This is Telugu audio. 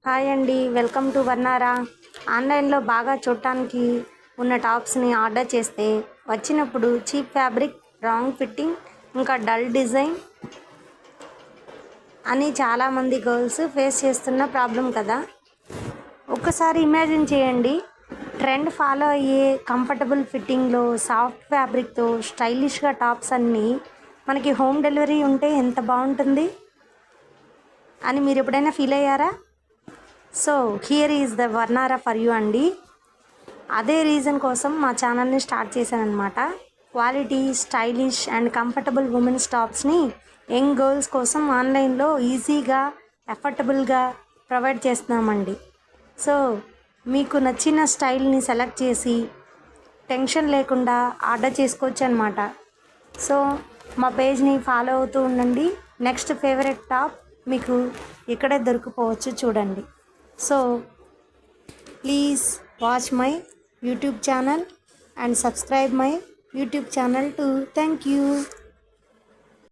హాయ్ అండి, వెల్కమ్ టు వర్నారా. ఆన్లైన్లో బాగా చూడటానికి ఉన్న టాప్స్ని ఆర్డర్ చేస్తే వచ్చినప్పుడు చీప్ ఫ్యాబ్రిక్, రాంగ్ ఫిట్టింగ్, ఇంకా డల్ డిజైన్ అని చాలామంది గర్ల్స్ ఫేస్ చేస్తున్న ప్రాబ్లం కదా. ఒక్కసారి ఇమాజిన్ చేయండి, ట్రెండ్ ఫాలో అయ్యే కంఫర్టబుల్ ఫిట్టింగ్లో సాఫ్ట్ ఫ్యాబ్రిక్తో స్టైలిష్గా టాప్స్ అన్నీ మనకి హోమ్ డెలివరీ ఉంటే ఎంత బాగుంటుంది అని మీరు ఎప్పుడైనా ఫీల్ అయ్యారా? So here is the Varnara for you అండి. అదే రీజన్ కోసం మా ఛానల్ని స్టార్ట్ చేశాను అనమాట. Quality, stylish and comfortable women's టాప్స్ని యంగ్ గర్ల్స్ కోసం ఆన్లైన్లో ఈజీగా, అఫోర్డబుల్గా ప్రొవైడ్ చేస్తున్నామండి. సో మీకు నచ్చిన స్టైల్ని సెలెక్ట్ చేసి టెన్షన్ లేకుండా ఆర్డర్ చేసుకోవచ్చు అనమాట. సో మా పేజ్ని ఫాలో అవుతూ ఉండండి. నెక్స్ట్ ఫేవరెట్ టాప్ మీకు ఇక్కడే దొరికిపోవచ్చు, చూడండి. So please watch my YouTube channel and subscribe my YouTube channel too. Thank you.